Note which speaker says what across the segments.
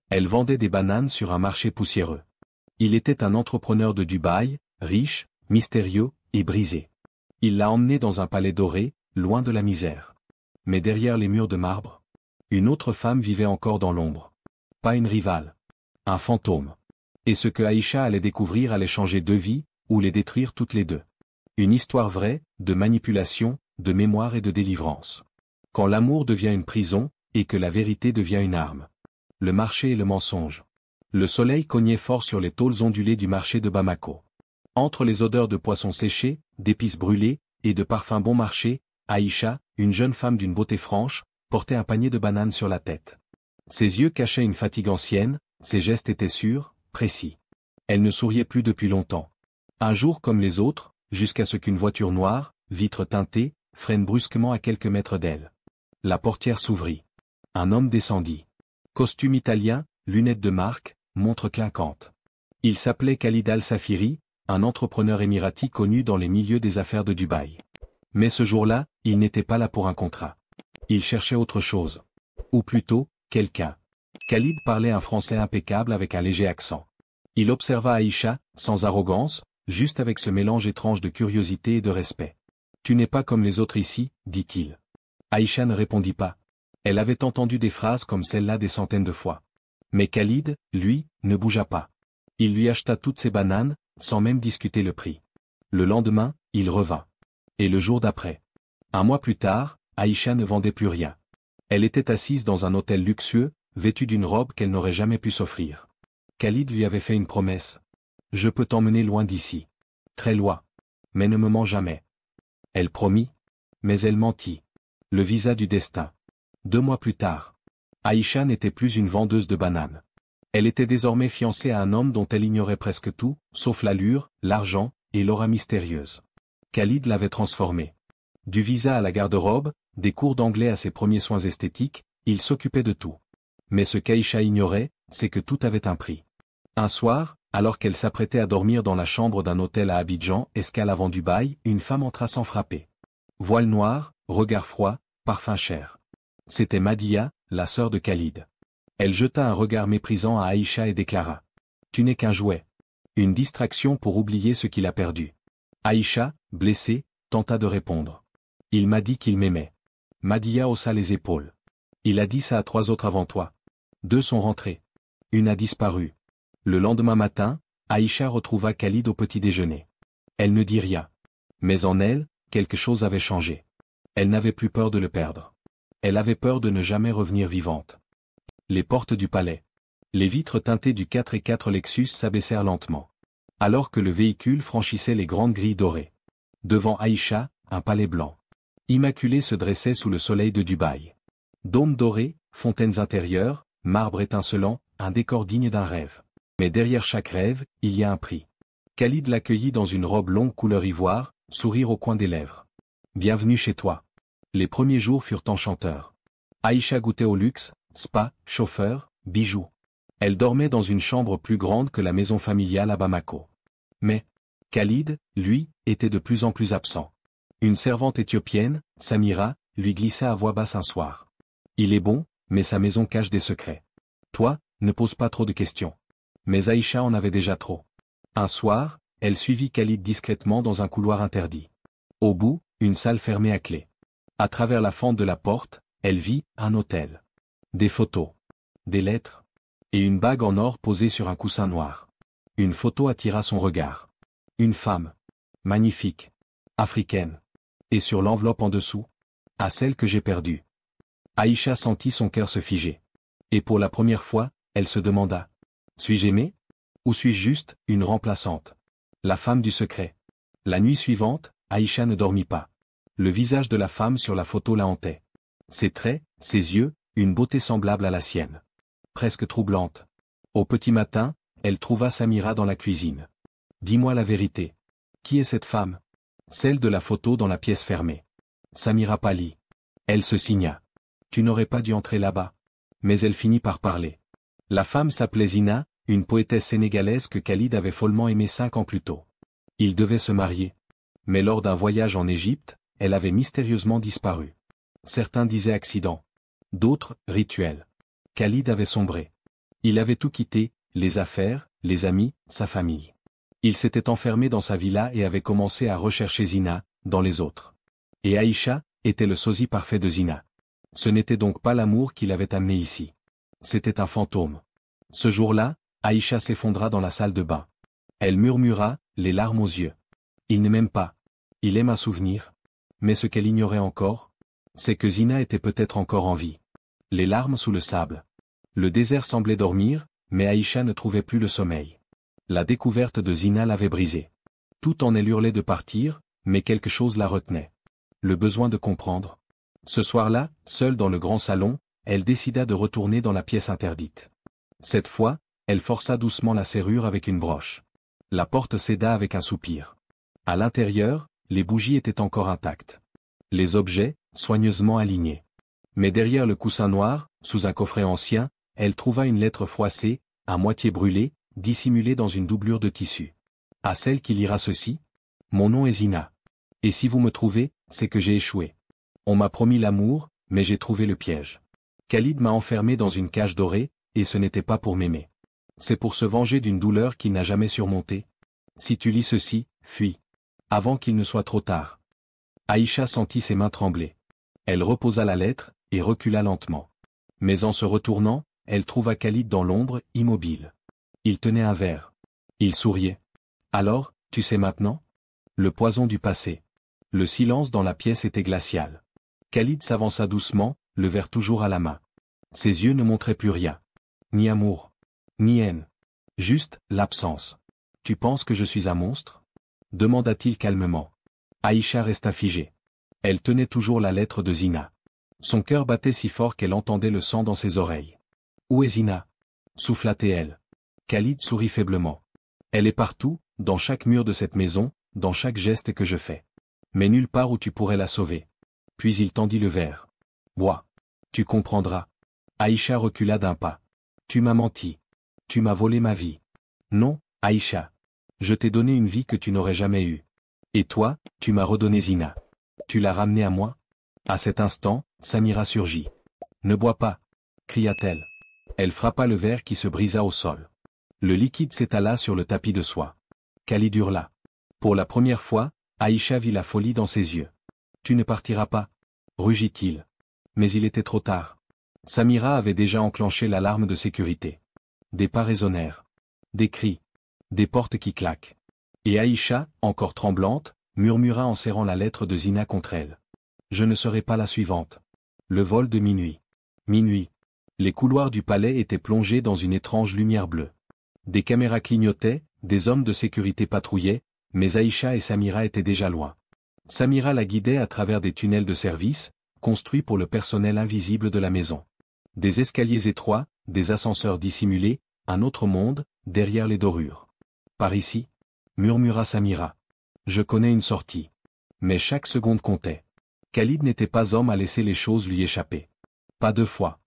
Speaker 1: Elle vendait des bananes sur un marché poussiéreux. Il était un entrepreneur de Dubaï, riche, mystérieux et brisé. Il l'a emmenée dans un palais doré, loin de la misère. Mais derrière les murs de marbre, une autre femme vivait encore dans l'ombre. Pas une rivale. Un fantôme. Et ce que Aïcha allait découvrir allait changer deux vies, ou les détruire toutes les deux. Une histoire vraie, de manipulation, de mémoire et de délivrance. Quand l'amour devient une prison, et que la vérité devient une arme. Le marché et le mensonge. Le soleil cognait fort sur les tôles ondulées du marché de Bamako. Entre les odeurs de poissons séchés, d'épices brûlées, et de parfums bon marché, Aïcha, une jeune femme d'une beauté franche, portait un panier de bananes sur la tête. Ses yeux cachaient une fatigue ancienne, ses gestes étaient sûrs, précis. Elle ne souriait plus depuis longtemps. Un jour comme les autres, jusqu'à ce qu'une voiture noire, vitre teintée, freine brusquement à quelques mètres d'elle. La portière s'ouvrit. Un homme descendit. Costume italien, lunettes de marque, montre clinquante. Il s'appelait Khalid Al-Safiri, un entrepreneur émirati connu dans les milieux des affaires de Dubaï. Mais ce jour-là, il n'était pas là pour un contrat. Il cherchait autre chose. Ou plutôt, quelqu'un. Khalid parlait un français impeccable avec un léger accent. Il observa Aïcha, sans arrogance, juste avec ce mélange étrange de curiosité et de respect. « Tu n'es pas comme les autres ici, dit-il. » Aïcha ne répondit pas. Elle avait entendu des phrases comme celle-là des centaines de fois. Mais Khalid, lui, ne bougea pas. Il lui acheta toutes ses bananes, sans même discuter le prix. Le lendemain, il revint. Et le jour d'après. Un mois plus tard, Aïcha ne vendait plus rien. Elle était assise dans un hôtel luxueux, vêtue d'une robe qu'elle n'aurait jamais pu s'offrir. Khalid lui avait fait une promesse. « Je peux t'emmener loin d'ici. Très loin. Mais ne me mens jamais. » Elle promit. Mais elle mentit. Le visa du destin. 2 mois plus tard. Aïcha n'était plus une vendeuse de bananes. Elle était désormais fiancée à un homme dont elle ignorait presque tout, sauf l'allure, l'argent, et l'aura mystérieuse. Khalid l'avait transformée. Du visa à la garde-robe, des cours d'anglais à ses premiers soins esthétiques, il s'occupait de tout. Mais ce qu'Aïcha ignorait, c'est que tout avait un prix. Un soir, alors qu'elle s'apprêtait à dormir dans la chambre d'un hôtel à Abidjan, escale avant Dubaï, une femme entra sans frapper. Voile noir, regard froid, parfum cher. C'était Madia, la sœur de Khalid. Elle jeta un regard méprisant à Aïcha et déclara. « Tu n'es qu'un jouet. Une distraction pour oublier ce qu'il a perdu. » Aïcha, blessée, tenta de répondre. « Il m'a dit qu'il m'aimait. » Madia haussa les épaules. « Il a dit ça à 3 autres avant toi. 2 sont rentrés. Une a disparu. » Le lendemain matin, Aïcha retrouva Khalid au petit déjeuner. Elle ne dit rien. Mais en elle, quelque chose avait changé. Elle n'avait plus peur de le perdre. Elle avait peur de ne jamais revenir vivante. Les portes du palais. Les vitres teintées du 4x4 Lexus s'abaissèrent lentement. Alors que le véhicule franchissait les grandes grilles dorées. Devant Aïcha, un palais blanc. Immaculé se dressait sous le soleil de Dubaï. Dômes dorés, fontaines intérieures, marbre étincelant, un décor digne d'un rêve. Mais derrière chaque rêve, il y a un prix. Khalid l'accueillit dans une robe longue couleur ivoire, sourire au coin des lèvres. « Bienvenue chez toi. » Les premiers jours furent enchanteurs. Aïcha goûtait au luxe, spa, chauffeur, bijoux. Elle dormait dans une chambre plus grande que la maison familiale à Bamako. Mais Khalid, lui, était de plus en plus absent. Une servante éthiopienne, Samira, lui glissa à voix basse un soir. « Il est bon, mais sa maison cache des secrets. Toi, ne pose pas trop de questions. » Mais Aïcha en avait déjà trop. Un soir, elle suivit Khalid discrètement dans un couloir interdit. Au bout, une salle fermée à clé. À travers la fente de la porte, elle vit un hôtel. Des photos. Des lettres. Et une bague en or posée sur un coussin noir. Une photo attira son regard. Une femme. Magnifique. Africaine. Et sur l'enveloppe en dessous. « À celle que j'ai perdue. » Aïcha sentit son cœur se figer. Et pour la première fois, elle se demanda. Suis-je aimée? Ou suis-je juste une remplaçante? La femme du secret. La nuit suivante, Aïcha ne dormit pas. Le visage de la femme sur la photo la hantait. Ses traits, ses yeux, une beauté semblable à la sienne. Presque troublante. Au petit matin, elle trouva Samira dans la cuisine. « Dis-moi la vérité. Qui est cette femme ?» Celle de la photo dans la pièce fermée. Samira pâlit. Elle se signa. « Tu n'aurais pas dû entrer là-bas. » Mais elle finit par parler. La femme s'appelait Zina, une poétesse sénégalaise que Khalid avait follement aimée 5 ans plus tôt. Ils devaient se marier. Mais lors d'un voyage en Égypte, elle avait mystérieusement disparu. Certains disaient accident. D'autres, rituel. Khalid avait sombré. Il avait tout quitté, les affaires, les amis, sa famille. Il s'était enfermé dans sa villa et avait commencé à rechercher Zina, dans les autres. Et Aïcha était le sosie parfait de Zina. Ce n'était donc pas l'amour qui l'avait amené ici. C'était un fantôme. Ce jour-là, Aïcha s'effondra dans la salle de bain. Elle murmura, les larmes aux yeux. Il ne m'aime pas. Il aime un souvenir. Mais ce qu'elle ignorait encore, c'est que Zina était peut-être encore en vie. Les larmes sous le sable. Le désert semblait dormir, mais Aïcha ne trouvait plus le sommeil. La découverte de Zina l'avait brisée. Tout en elle hurlait de partir, mais quelque chose la retenait. Le besoin de comprendre. Ce soir-là, seule dans le grand salon, elle décida de retourner dans la pièce interdite. Cette fois, elle força doucement la serrure avec une broche. La porte céda avec un soupir. À l'intérieur, les bougies étaient encore intactes. Les objets, soigneusement alignés. Mais derrière le coussin noir, sous un coffret ancien, elle trouva une lettre froissée, à moitié brûlée, dissimulée dans une doublure de tissu. À celle qui lira ceci: Mon nom est Zina. Et si vous me trouvez, c'est que j'ai échoué. On m'a promis l'amour, mais j'ai trouvé le piège. Khalid m'a enfermé dans une cage dorée, et ce n'était pas pour m'aimer. C'est pour se venger d'une douleur qu'il n'a jamais surmontée. Si tu lis ceci, fuis. Avant qu'il ne soit trop tard. Aïcha sentit ses mains trembler. Elle reposa la lettre, et recula lentement. Mais en se retournant, elle trouva Khalid dans l'ombre, immobile. Il tenait un verre. Il souriait. Alors, tu sais maintenant? Le poison du passé. Le silence dans la pièce était glacial. Khalid s'avança doucement, le verre toujours à la main. Ses yeux ne montraient plus rien. Ni amour. Ni haine. Juste, l'absence. Tu penses que je suis un monstre? Demanda-t-il calmement. Aïcha resta figée. Elle tenait toujours la lettre de Zina. Son cœur battait si fort qu'elle entendait le sang dans ses oreilles. Où est Zina? Souffla-t-elle. Khalid sourit faiblement. Elle est partout, dans chaque mur de cette maison, dans chaque geste que je fais. Mais nulle part où tu pourrais la sauver. Puis il tendit le verre. Bois. Tu comprendras. Aïcha recula d'un pas. Tu m'as menti. Tu m'as volé ma vie. Non, Aïcha. Je t'ai donné une vie que tu n'aurais jamais eue. Et toi, tu m'as redonné Zina. Tu l'as ramenée à moi? À cet instant, Samira surgit. Ne bois pas, cria-t-elle. Elle frappa le verre qui se brisa au sol. Le liquide s'étala sur le tapis de soie. Khalid hurla. Pour la première fois, Aïcha vit la folie dans ses yeux. Tu ne partiras pas, rugit-il. Mais il était trop tard. Samira avait déjà enclenché l'alarme de sécurité. Des pas résonnèrent. Des cris. Des portes qui claquent. Et Aïcha, encore tremblante, murmura en serrant la lettre de Zina contre elle. Je ne serai pas la suivante. Le vol de minuit. Minuit. Les couloirs du palais étaient plongés dans une étrange lumière bleue. Des caméras clignotaient, des hommes de sécurité patrouillaient, mais Aïcha et Samira étaient déjà loin. Samira la guidait à travers des tunnels de service, construits pour le personnel invisible de la maison. Des escaliers étroits, des ascenseurs dissimulés, un autre monde, derrière les dorures. Par ici, murmura Samira. Je connais une sortie. Mais chaque seconde comptait. Khalid n'était pas homme à laisser les choses lui échapper. Pas deux fois.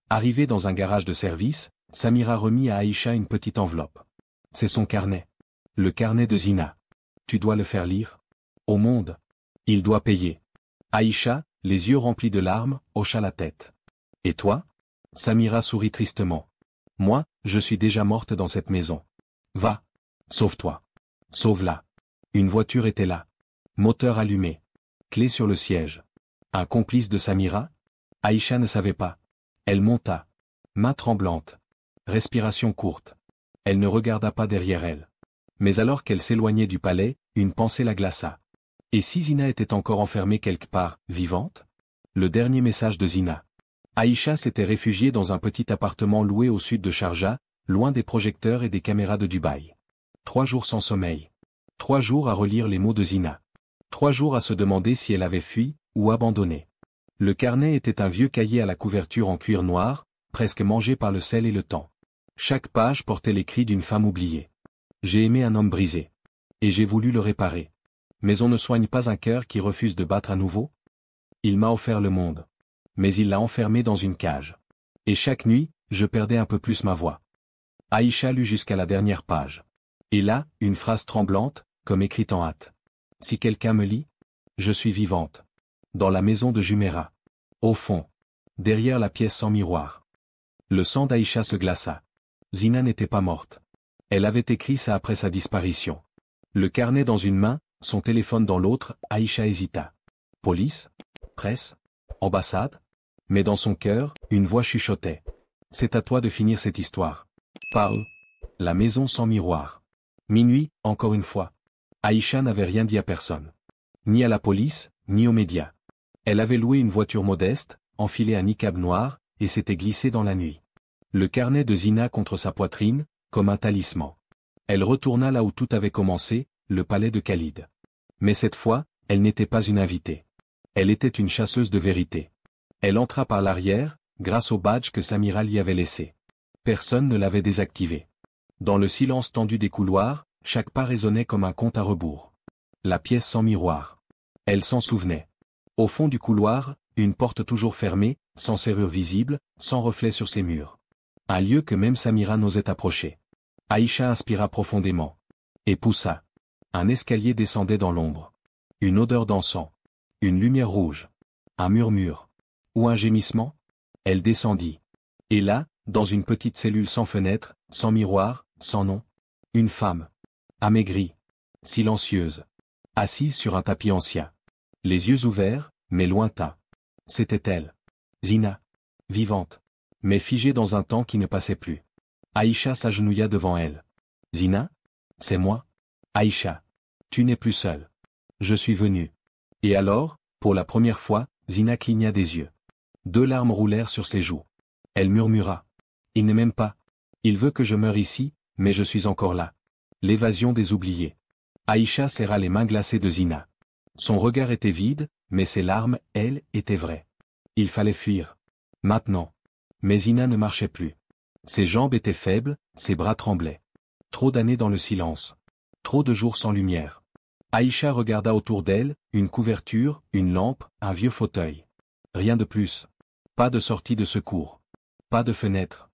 Speaker 1: Arrivé dans un garage de service, Samira remit à Aïcha une petite enveloppe. C'est son carnet. Le carnet de Zina. Tu dois le faire lire. Au monde. Il doit payer. Aïcha, les yeux remplis de larmes, hocha la tête. Et toi? Samira sourit tristement. Moi, je suis déjà morte dans cette maison. Va. Sauve-toi. Sauve-la. Une voiture était là. Moteur allumé. Clé sur le siège. Un complice de Samira? Aïcha ne savait pas. Elle monta. Main tremblante. Respiration courte. Elle ne regarda pas derrière elle. Mais alors qu'elle s'éloignait du palais, une pensée la glaça. Et si Zina était encore enfermée quelque part, vivante? Le dernier message de Zina. Aïcha s'était réfugiée dans un petit appartement loué au sud de Sharjah, loin des projecteurs et des caméras de Dubaï. 3 jours sans sommeil. 3 jours à relire les mots de Zina. 3 jours à se demander si elle avait fui, ou abandonné. Le carnet était un vieux cahier à la couverture en cuir noir, presque mangé par le sel et le temps. Chaque page portait les cris d'une femme oubliée. J'ai aimé un homme brisé. Et j'ai voulu le réparer. Mais on ne soigne pas un cœur qui refuse de battre à nouveau. Il m'a offert le monde. Mais il l'a enfermé dans une cage. Et chaque nuit, je perdais un peu plus ma voix. Aïcha lut jusqu'à la dernière page. Et là, une phrase tremblante, comme écrite en hâte. Si quelqu'un me lit, je suis vivante. Dans la maison de Jumeirah. Au fond. Derrière la pièce sans miroir. Le sang d'Aïcha se glaça. Zina n'était pas morte. Elle avait écrit ça après sa disparition. Le carnet dans une main, son téléphone dans l'autre, Aïcha hésita. Police? Presse? Ambassade? Mais dans son cœur, une voix chuchotait. C'est à toi de finir cette histoire. Pas eux. La maison sans miroir. Minuit, encore une fois. Aïcha n'avait rien dit à personne. Ni à la police, ni aux médias. Elle avait loué une voiture modeste, enfilé un niqab noir, et s'était glissée dans la nuit. Le carnet de Zina contre sa poitrine, comme un talisman. Elle retourna là où tout avait commencé, le palais de Khalid. Mais cette fois, elle n'était pas une invitée. Elle était une chasseuse de vérité. Elle entra par l'arrière, grâce au badge que Samira lui avait laissé. Personne ne l'avait désactivé. Dans le silence tendu des couloirs, chaque pas résonnait comme un compte à rebours. La pièce sans miroir. Elle s'en souvenait. Au fond du couloir, une porte toujours fermée, sans serrure visible, sans reflet sur ses murs. Un lieu que même Samira n'osait approcher. Aïcha inspira profondément. Et poussa. Un escalier descendait dans l'ombre. Une odeur d'encens. Une lumière rouge. Un murmure. Ou un gémissement. Elle descendit. Et là, dans une petite cellule sans fenêtre, sans miroir, sans nom. Une femme. Amaigrie. Silencieuse. Assise sur un tapis ancien. Les yeux ouverts, mais lointains. C'était elle. Zina. Vivante. Mais figée dans un temps qui ne passait plus. Aïcha s'agenouilla devant elle. Zina? C'est moi? Aïcha. Tu n'es plus seule. Je suis venu. Et alors, pour la première fois, Zina cligna des yeux. 2 larmes roulèrent sur ses joues. Elle murmura. Il ne m'aime pas. Il veut que je meure ici, mais je suis encore là. L'évasion des oubliés. Aïcha serra les mains glacées de Zina. Son regard était vide, mais ses larmes, elles, étaient vraies. Il fallait fuir. Maintenant. Mais Zina ne marchait plus. Ses jambes étaient faibles, ses bras tremblaient. Trop d'années dans le silence. Trop de jours sans lumière. Aïcha regarda autour d'elle, une couverture, une lampe, un vieux fauteuil. Rien de plus. Pas de sortie de secours. Pas de fenêtre.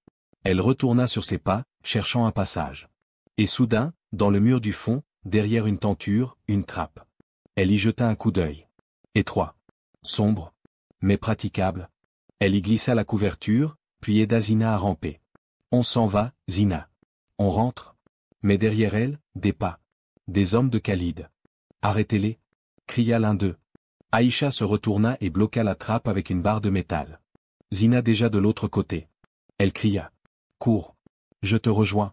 Speaker 1: Elle retourna sur ses pas, cherchant un passage. Et soudain, dans le mur du fond, derrière une tenture, une trappe. Elle y jeta un coup d'œil. Étroit. Sombre. Mais praticable. Elle y glissa la couverture, puis aida Zina à ramper. On s'en va, Zina. On rentre. Mais derrière elle, des pas. Des hommes de Khalid. Arrêtez-les, cria l'un d'eux. Aïcha se retourna et bloqua la trappe avec une barre de métal. Zina déjà de l'autre côté. Elle cria. Cours. Je te rejoins.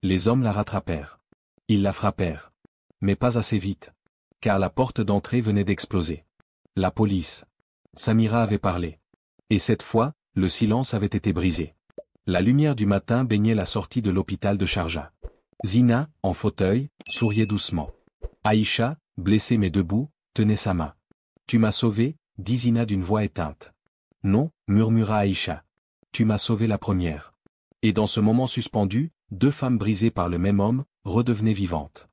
Speaker 1: Les hommes la rattrapèrent. Ils la frappèrent. Mais pas assez vite. Car la porte d'entrée venait d'exploser. La police. Samira avait parlé. Et cette fois, le silence avait été brisé. La lumière du matin baignait la sortie de l'hôpital de Sharjah. Zina, en fauteuil, souriait doucement. Aïcha, blessée mais debout, tenait sa main. Tu m'as sauvé, dit Zina d'une voix éteinte. Non, murmura Aïcha. Tu m'as sauvé la première. Et dans ce moment suspendu, 2 femmes brisées par le même homme, redevenaient vivantes.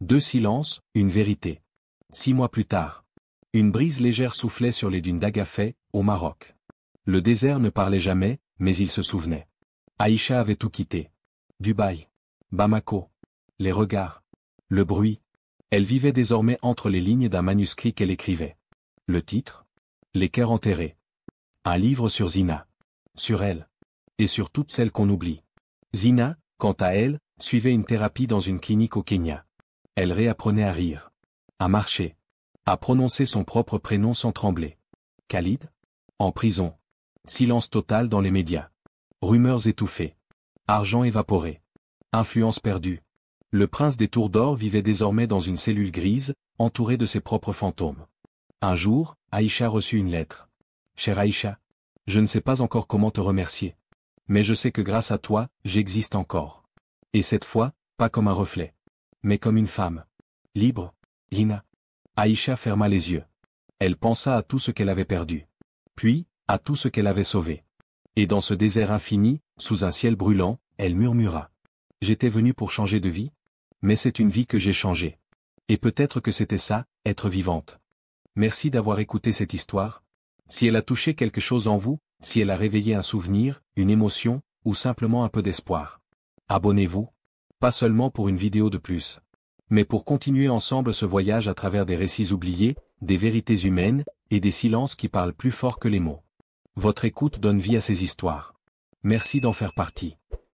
Speaker 1: 2 silences, une vérité. 6 mois plus tard. Une brise légère soufflait sur les dunes d'Agafay, au Maroc. Le désert ne parlait jamais, mais il se souvenait. Aïcha avait tout quitté. Dubaï. Bamako. Les regards. Le bruit. Elle vivait désormais entre les lignes d'un manuscrit qu'elle écrivait. Le titre? Les cœurs enterrés. Un livre sur Zina. Sur elle. Et sur toutes celles qu'on oublie. Zina, quant à elle, suivait une thérapie dans une clinique au Kenya. Elle réapprenait à rire. À marcher. À prononcer son propre prénom sans trembler. Khalid? En prison. Silence total dans les médias. Rumeurs étouffées. Argent évaporé. Influence perdue. Le prince des Tours d'Or vivait désormais dans une cellule grise, entouré de ses propres fantômes. Un jour, Aïcha reçut une lettre. Chère Aïcha, je ne sais pas encore comment te remercier. Mais je sais que grâce à toi, j'existe encore. Et cette fois, pas comme un reflet. Mais comme une femme. Libre. Zina. Aïcha ferma les yeux. Elle pensa à tout ce qu'elle avait perdu. Puis, à tout ce qu'elle avait sauvé. Et dans ce désert infini, sous un ciel brûlant, elle murmura. J'étais venue pour changer de vie. Mais c'est une vie que j'ai changée. Et peut-être que c'était ça, être vivante. Merci d'avoir écouté cette histoire. Si elle a touché quelque chose en vous, si elle a réveillé un souvenir, une émotion, ou simplement un peu d'espoir. Abonnez-vous. Pas seulement pour une vidéo de plus. Mais pour continuer ensemble ce voyage à travers des récits oubliés, des vérités humaines, et des silences qui parlent plus fort que les mots. Votre écoute donne vie à ces histoires. Merci d'en faire partie.